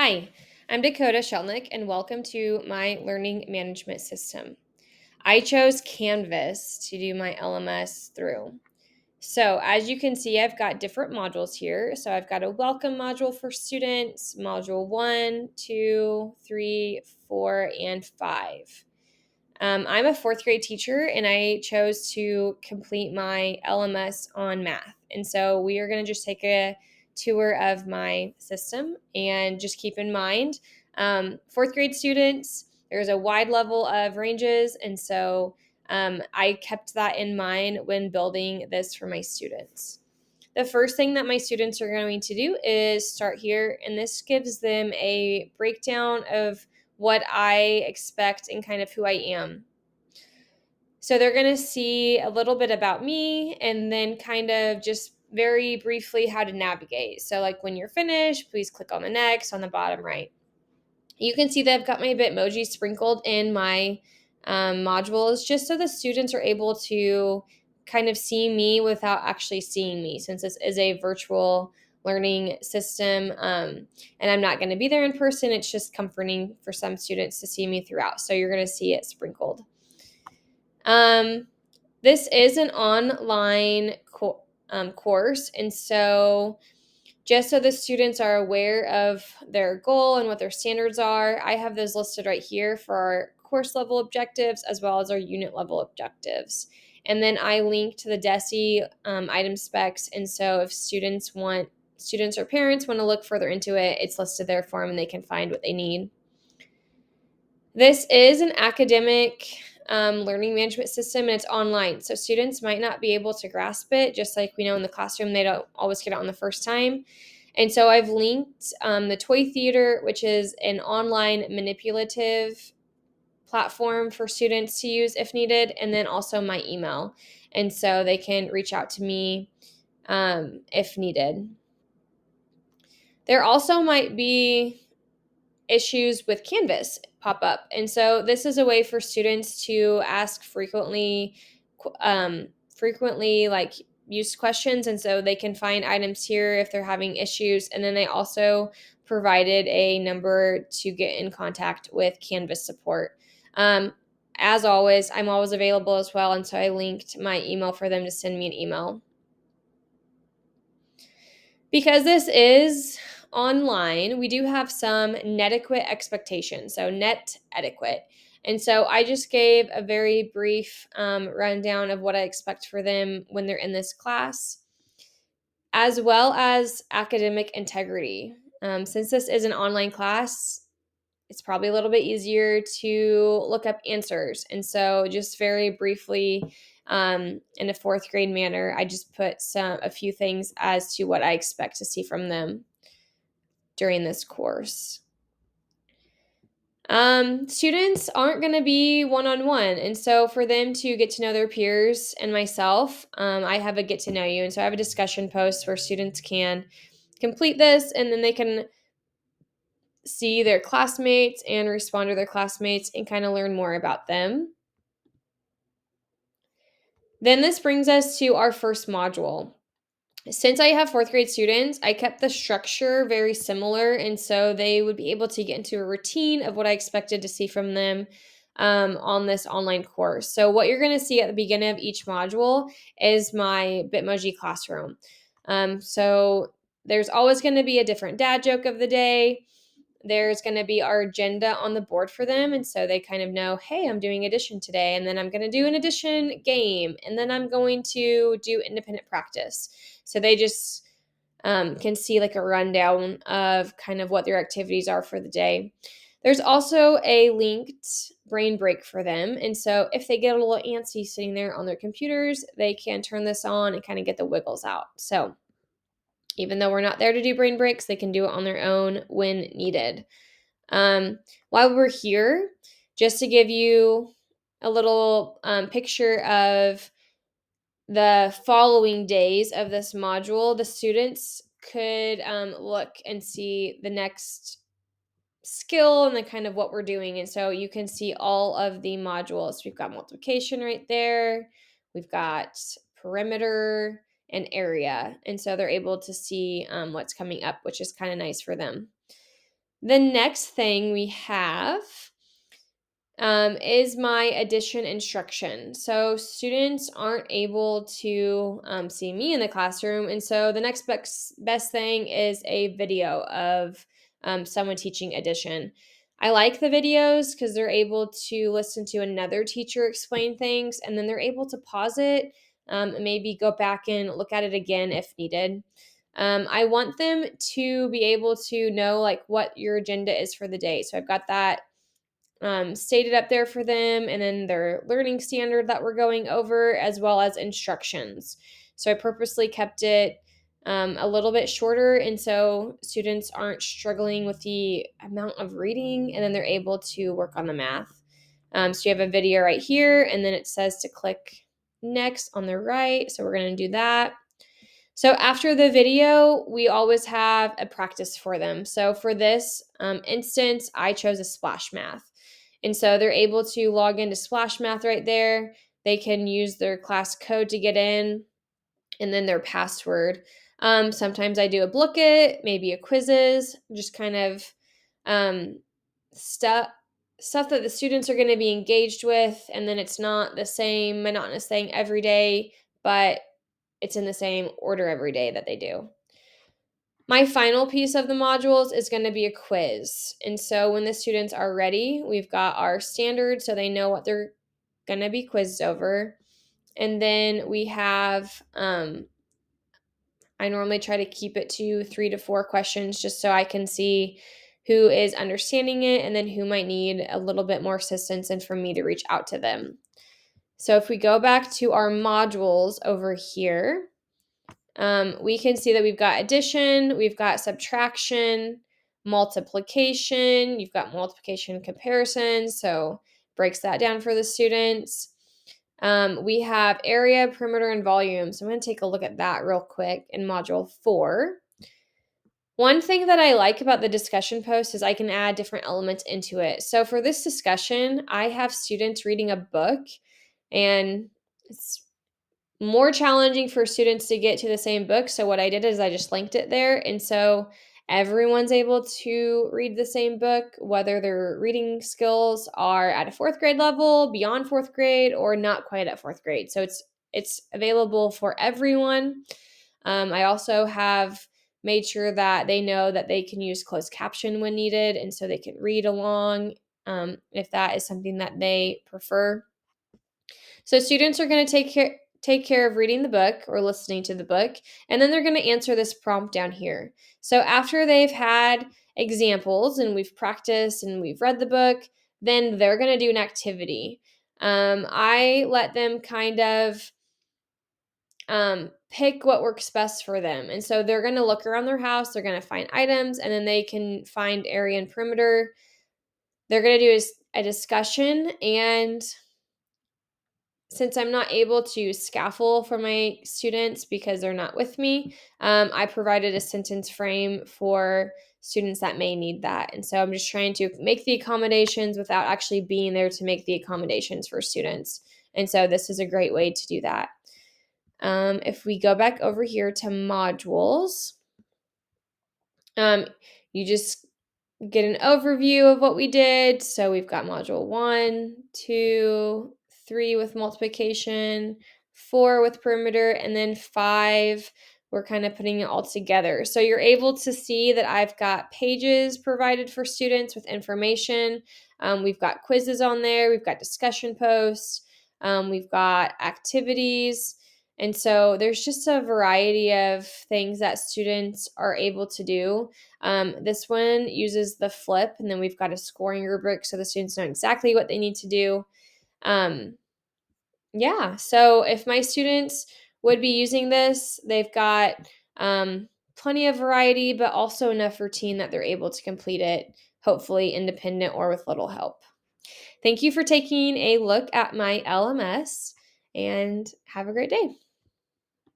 Hi, I'm Dakota Schildknecht, and welcome to my learning management system. I chose Canvas to do my LMS through. So, as you can see, I've got different modules here. So, I've got a welcome module for students, module 1, 2, 3, 4, and 5. I'm a fourth grade teacher, and I chose to complete my LMS on math. And so, we are going to just take a tour of my system and just keep in mind fourth grade students, there's a wide level of ranges. And so, I kept that in mind when building this for my students. The first thing that my students are going to do is start here, and this gives them a breakdown of what I expect and kind of who I am. So they're going to see a little bit about me and then kind of just very briefly how to navigate. So, like when you're finished, please click on the next on the bottom right. You can see that I've got my Bitmoji sprinkled in my modules just so the students are able to kind of see me without actually seeing me, since this is a virtual learning system and I'm not going to be there in person. It's just comforting for some students to see me throughout. So you're going to see it sprinkled. This is an online course, and so just so the students are aware of their goal and what their standards are, I have those listed right here for our course level objectives as well as our unit level objectives. And then I link to the DESE item specs, and so if students or parents want to look further into it, it's listed there for them and they can find what they need. This is an academic learning management system, and it's online. So students might not be able to grasp it, just like we know in the classroom, they don't always get it on the first time. And so I've linked the Toy Theater, which is an online manipulative platform for students to use if needed, and then also my email. And so they can reach out to me if needed. There also might be issues with Canvas pop up. And so this is a way for students to ask frequently like used questions. And so they can find items here if they're having issues. And then they also provided a number to get in contact with Canvas support. As always, I'm always available as well. And so I linked my email for them to send me an email. Because this is online, we do have some net etiquette expectations, so net etiquette. And so I just gave a very brief rundown of what I expect for them when they're in this class, as well as academic integrity. Since this is an online class, it's probably a little bit easier to look up answers. And so just very briefly, in a fourth grade manner, I just put a few things as to what I expect to see from them during this course. Students aren't going to be one-on-one. And so for them to get to know their peers and myself, I have a get to know you. And so I have a discussion post where students can complete this, and then they can see their classmates and respond to their classmates and kind of learn more about them. Then this brings us to our first module. Since I have fourth grade students, I kept the structure very similar, and so they would be able to get into a routine of what I expected to see from them on this online course. So what you're going to see at the beginning of each module is my Bitmoji classroom. So there's always going to be a different dad joke of the day. There's going to be our agenda on the board for them. And so they kind of know, hey, I'm doing addition today. And then I'm going to do an addition game. And then I'm going to do independent practice. So they just can see like a rundown of kind of what their activities are for the day. There's also a linked brain break for them. And so if they get a little antsy sitting there on their computers, they can turn this on and kind of get the wiggles out. So even though we're not there to do brain breaks, they can do it on their own when needed. While we're here, just to give you a little picture of the following days of this module, the students could look and see the next skill and the kind of what we're doing. And so you can see all of the modules. We've got multiplication right there. We've got perimeter and area. And so they're able to see what's coming up, which is kind of nice for them. The next thing we have is my addition instruction. So students aren't able to see me in the classroom. And so the next best thing is a video of someone teaching addition. I like the videos because they're able to listen to another teacher explain things, and then they're able to pause it and maybe go back and look at it again if needed. I want them to be able to know like what your agenda is for the day. So I've got that stated up there for them, and then their learning standard that we're going over, as well as instructions. So I purposely kept it a little bit shorter, and so students aren't struggling with the amount of reading, and then they're able to work on the math. So you have a video right here, and then it says to click next on the right. So we're going to do that. So after the video, we always have a practice for them. So for this instance, I chose a Splash Math. And so they're able to log into Splash Math right there. They can use their class code to get in, and then their password. Sometimes I do a Booklet, maybe a quizzes, just kind of um, stuff that the students are going to be engaged with, and then it's not the same monotonous thing every day, but it's in the same order every day that they do. My final piece of the modules is going to be a quiz. And so when the students are ready, we've got our standard so they know what they're going to be quizzed over. And then we have, I normally try to keep it to 3 to 4 questions just so I can see who is understanding it and then who might need a little bit more assistance and for me to reach out to them. So if we go back to our modules over here, we can see that we've got addition, we've got subtraction, multiplication, you've got multiplication comparison, so breaks that down for the students. We have area, perimeter, and volume. So I'm going to take a look at that real quick in Module 4. One thing that I like about the discussion post is I can add different elements into it. So for this discussion, I have students reading a book, and it's more challenging for students to get to the same book. So what I did is I just linked it there. And so everyone's able to read the same book, whether their reading skills are at a 4th grade level, beyond 4th grade, or not quite at 4th grade. So it's available for everyone. I also have made sure that they know that they can use closed caption when needed, and so they can read along if that is something that they prefer. So students are going to take care of reading the book or listening to the book, and then they're going to answer this prompt down here. So after they've had examples and we've practiced and we've read the book, then they're going to do an activity. I let them kind of pick what works best for them. And so they're going to look around their house, they're going to find items, and then they can find area and perimeter. They're going to do a discussion, and since I'm not able to scaffold for my students because they're not with me, I provided a sentence frame for students that may need that. And so I'm just trying to make the accommodations without actually being there to make the accommodations for students. And so this is a great way to do that. If we go back over here to modules, you just get an overview of what we did. So we've got module 1, 2, 3 with multiplication, 4 with perimeter, and then 5, we're kind of putting it all together. So you're able to see that I've got pages provided for students with information. We've got quizzes on there. We've got discussion posts. We've got activities. And so there's just a variety of things that students are able to do. This one uses the flip, and then we've got a scoring rubric so the students know exactly what they need to do. Yeah, so if my students would be using this, they've got plenty of variety, but also enough routine that they're able to complete it, hopefully independent or with little help. Thank you for taking a look at my LMS, and have a great day.